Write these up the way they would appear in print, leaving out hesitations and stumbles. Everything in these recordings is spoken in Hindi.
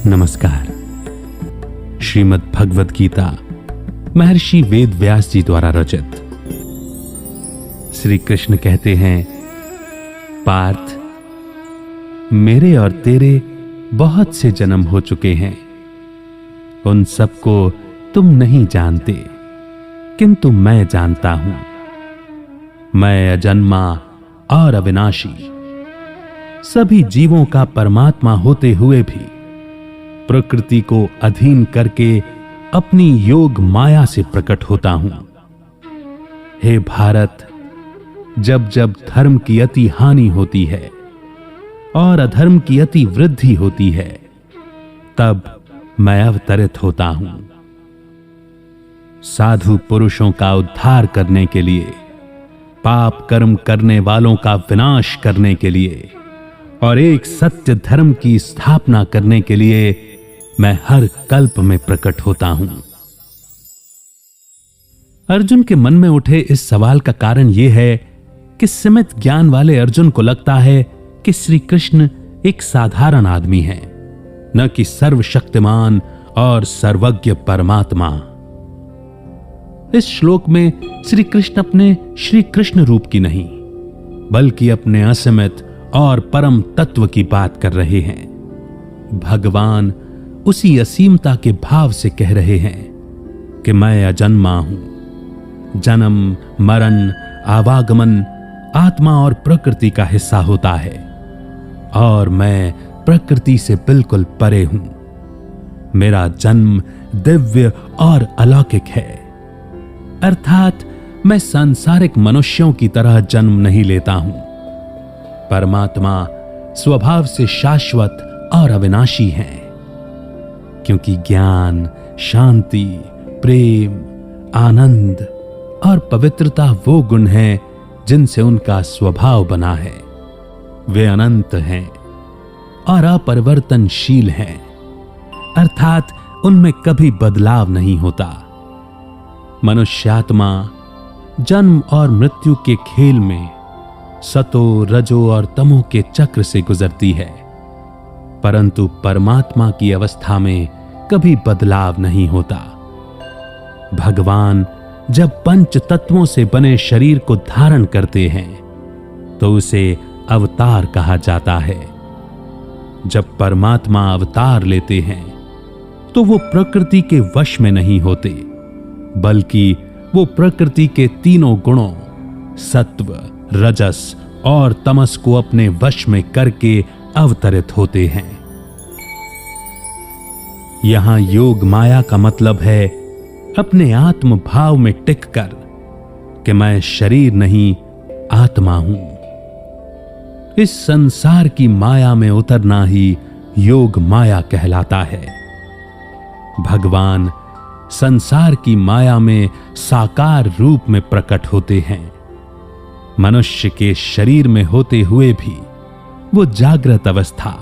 नमस्कार। श्रीमद् भगवद गीता महर्षि वेद व्यास जी द्वारा रचित। श्री कृष्ण कहते हैं, पार्थ, मेरे और तेरे बहुत से जन्म हो चुके हैं। उन सबको तुम नहीं जानते, किंतु मैं जानता हूं। मैं अजन्मा और अविनाशी, सभी जीवों का परमात्मा होते हुए भी प्रकृति को अधीन करके अपनी योग माया से प्रकट होता हूं। हे भारत, जब जब धर्म की अति हानि होती है और अधर्म की अति वृद्धि होती है, तब मैं अवतरित होता हूं। साधु पुरुषों का उद्धार करने के लिए, पाप कर्म करने वालों का विनाश करने के लिए और एक सत्य धर्म की स्थापना करने के लिए मैं हर कल्प में प्रकट होता हूं। अर्जुन के मन में उठे इस सवाल का कारण यह है कि सीमित ज्ञान वाले अर्जुन को लगता है कि श्री कृष्ण एक साधारण आदमी है, न कि सर्वशक्तिमान और सर्वज्ञ परमात्मा। इस श्लोक में श्री कृष्ण अपने श्री कृष्ण रूप की नहीं, बल्कि अपने असीमित और परम तत्व की बात कर रहे हैं। भगवान उसी असीमता के भाव से कह रहे हैं कि मैं अजन्मा हूं। जन्म, मरण, आवागमन आत्मा और प्रकृति का हिस्सा होता है और मैं प्रकृति से बिल्कुल परे हूं। मेरा जन्म दिव्य और अलौकिक है, अर्थात मैं सांसारिक मनुष्यों की तरह जन्म नहीं लेता हूं। परमात्मा स्वभाव से शाश्वत और अविनाशी हैं, क्योंकि ज्ञान, शांति, प्रेम, आनंद और पवित्रता वो गुण हैं जिनसे उनका स्वभाव बना है। वे अनंत हैं और अपरिवर्तनशील हैं, अर्थात उनमें कभी बदलाव नहीं होता। मनुष्यात्मा जन्म और मृत्यु के खेल में सतो, रजो और तमो के चक्र से गुजरती है, परंतु परमात्मा की अवस्था में कभी बदलाव नहीं होता। भगवान जब पंच तत्वों से बने शरीर को धारण करते हैं तो उसे अवतार कहा जाता है। जब परमात्मा अवतार लेते हैं तो वो प्रकृति के वश में नहीं होते, बल्कि वो प्रकृति के तीनों गुणों सत्व, रजस और तमस को अपने वश में करके अवतरित होते हैं। यहां योग माया का मतलब है अपने आत्म भाव में टिककर कि मैं शरीर नहीं, आत्मा हूं। इस संसार की माया में उतरना ही योग माया कहलाता है। भगवान संसार की माया में साकार रूप में प्रकट होते हैं। मनुष्य के शरीर में होते हुए भी वो जागृत अवस्था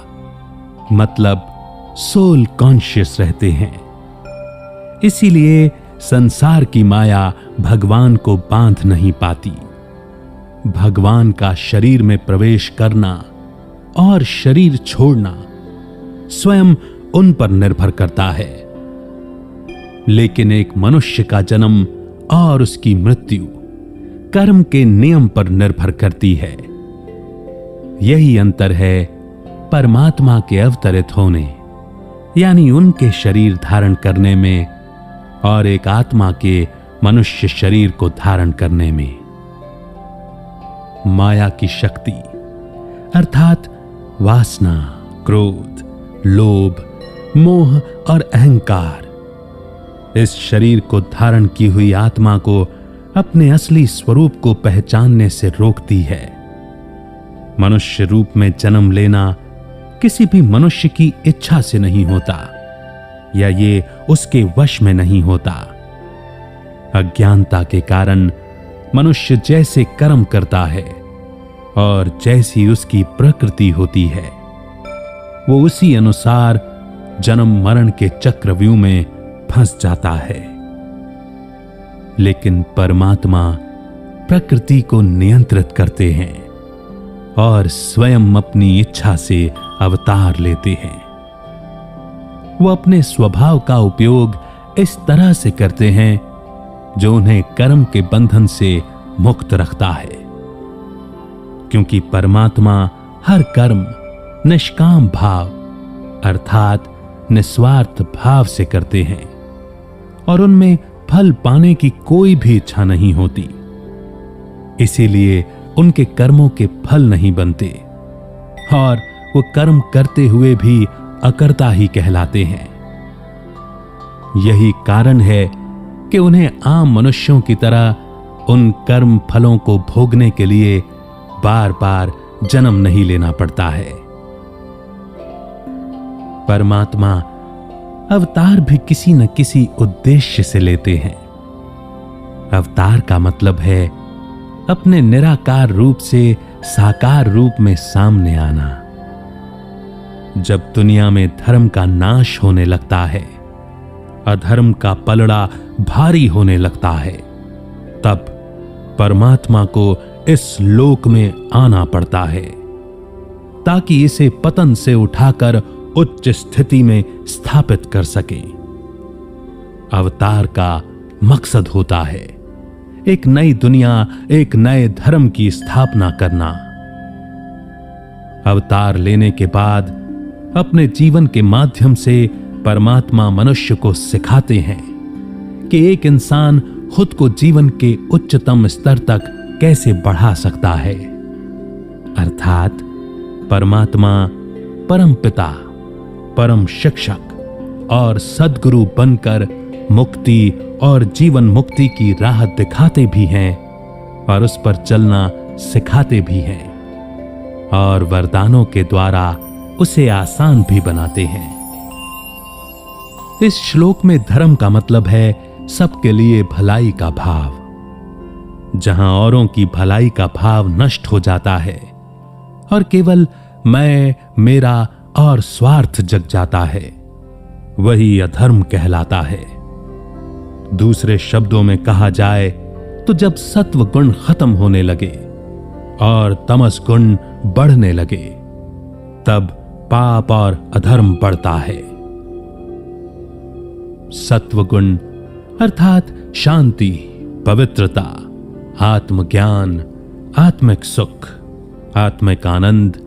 मतलब सोल कॉन्शियस रहते हैं। इसीलिए संसार की माया भगवान को बांध नहीं पाती। भगवान का शरीर में प्रवेश करना और शरीर छोड़ना स्वयं उन पर निर्भर करता है, लेकिन एक मनुष्य का जन्म और उसकी मृत्यु कर्म के नियम पर निर्भर करती है। यही अंतर है परमात्मा के अवतरित होने यानी उनके शरीर धारण करने में और एक आत्मा के मनुष्य शरीर को धारण करने में। माया की शक्ति अर्थात वासना, क्रोध, लोभ, मोह और अहंकार इस शरीर को धारण की हुई आत्मा को अपने असली स्वरूप को पहचानने से रोकती है। मनुष्य रूप में जन्म लेना किसी भी मनुष्य की इच्छा से नहीं होता या ये उसके वश में नहीं होता। अज्ञानता के कारण मनुष्य जैसे कर्म करता है और जैसी उसकी प्रकृति होती है, वो उसी अनुसार जन्म मरण के चक्रव्यूह में फंस जाता है। लेकिन परमात्मा प्रकृति को नियंत्रित करते हैं और स्वयं अपनी इच्छा से अवतार लेते हैं। वो अपने स्वभाव का उपयोग इस तरह से करते हैं जो उन्हें कर्म के बंधन से मुक्त रखता है, क्योंकि परमात्मा हर कर्म निष्काम भाव अर्थात निस्वार्थ भाव से करते हैं और उनमें फल पाने की कोई भी इच्छा नहीं होती। इसीलिए उनके कर्मों के फल नहीं बनते और वो कर्म करते हुए भी अकर्ता ही कहलाते हैं। यही कारण है कि उन्हें आम मनुष्यों की तरह उन कर्म फलों को भोगने के लिए बार बार जन्म नहीं लेना पड़ता है। परमात्मा अवतार भी किसी न किसी उद्देश्य से लेते हैं। अवतार का मतलब है अपने निराकार रूप से साकार रूप में सामने आना। जब दुनिया में धर्म का नाश होने लगता है, अधर्म का पलड़ा भारी होने लगता है, तब परमात्मा को इस लोक में आना पड़ता है ताकि इसे पतन से उठाकर उच्च स्थिति में स्थापित कर सके। अवतार का मकसद होता है एक नई दुनिया, एक नए धर्म की स्थापना करना। अवतार लेने के बाद अपने जीवन के माध्यम से परमात्मा मनुष्य को सिखाते हैं कि एक इंसान खुद को जीवन के उच्चतम स्तर तक कैसे बढ़ा सकता है। अर्थात परमात्मा परम पिता, परम शिक्षक और सद्गुरु बनकर मुक्ति और जीवन मुक्ति की राह दिखाते भी हैं और उस पर चलना सिखाते भी हैं और वरदानों के द्वारा उसे आसान भी बनाते हैं। इस श्लोक में धर्म का मतलब है सबके लिए भलाई का भाव। जहां औरों की भलाई का भाव नष्ट हो जाता है और केवल मैं, मेरा और स्वार्थ जग जाता है, वही अधर्म कहलाता है। दूसरे शब्दों में कहा जाए तो जब सत्व गुण खत्म होने लगे और तमस गुण बढ़ने लगे, तब पाप और अधर्म बढ़ता है। सत्व गुण अर्थात शांति, पवित्रता, आत्मज्ञान, आत्मिक सुख, आत्मिक आनंद,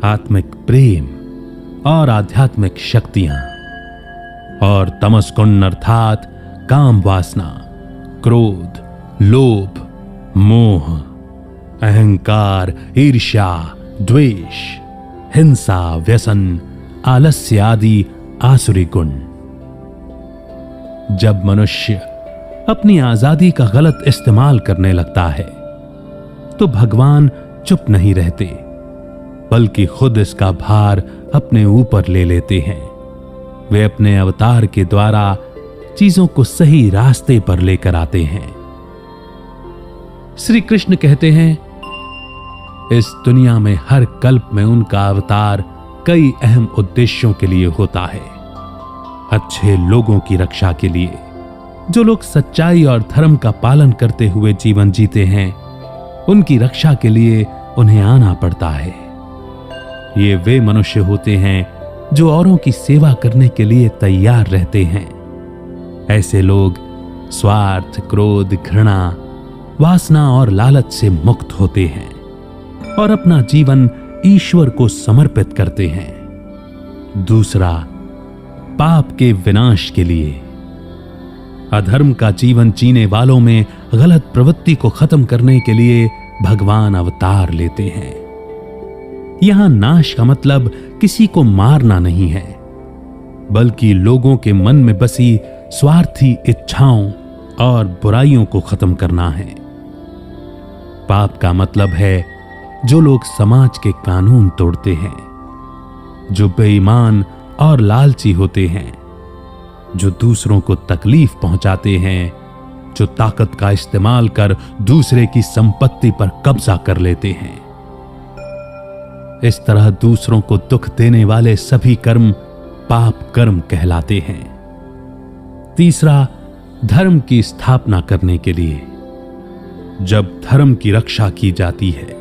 आत्मिक प्रेम और आध्यात्मिक शक्तियां, और तमस गुण अर्थात काम वासना, क्रोध, लोभ, मोह, अहंकार, ईर्ष्या, द्वेष, हिंसा, व्यसन, आलस्य आदि आसुरी गुण। जब मनुष्य अपनी आजादी का गलत इस्तेमाल करने लगता है तो भगवान चुप नहीं रहते, बल्कि खुद इसका भार अपने ऊपर ले लेते हैं। वे अपने अवतार के द्वारा चीजों को सही रास्ते पर लेकर आते हैं। श्री कृष्ण कहते हैं, इस दुनिया में हर कल्प में उनका अवतार कई अहम उद्देश्यों के लिए होता है। अच्छे लोगों की रक्षा के लिए, जो लोग सच्चाई और धर्म का पालन करते हुए जीवन जीते हैं, उनकी रक्षा के लिए उन्हें आना पड़ता है। ये वे मनुष्य होते हैं जो औरों की सेवा करने के लिए तैयार रहते हैं। ऐसे लोग स्वार्थ, क्रोध, घृणा, वासना और लालच से मुक्त होते हैं और अपना जीवन ईश्वर को समर्पित करते हैं। दूसरा, पाप के विनाश के लिए। अधर्म का जीवन जीने वालों में गलत प्रवृत्ति को खत्म करने के लिए भगवान अवतार लेते हैं। यहां नाश का मतलब किसी को मारना नहीं है, बल्कि लोगों के मन में बसी स्वार्थी इच्छाओं और बुराइयों को खत्म करना है। पाप का मतलब है जो लोग समाज के कानून तोड़ते हैं, जो बेईमान और लालची होते हैं, जो दूसरों को तकलीफ पहुंचाते हैं, जो ताकत का इस्तेमाल कर दूसरे की संपत्ति पर कब्जा कर लेते हैं। इस तरह दूसरों को दुख देने वाले सभी कर्म पाप कर्म कहलाते हैं। तीसरा, धर्म की स्थापना करने के लिए। जब धर्म की रक्षा की जाती है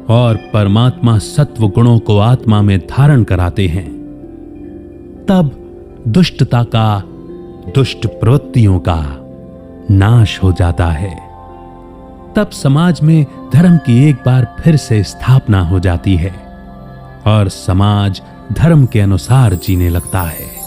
और परमात्मा सत्व गुणों को आत्मा में धारण कराते हैं, तब दुष्टता का, दुष्ट प्रवृत्तियों का नाश हो जाता है। तब समाज में धर्म की एक बार फिर से स्थापना हो जाती है और समाज धर्म के अनुसार जीने लगता है।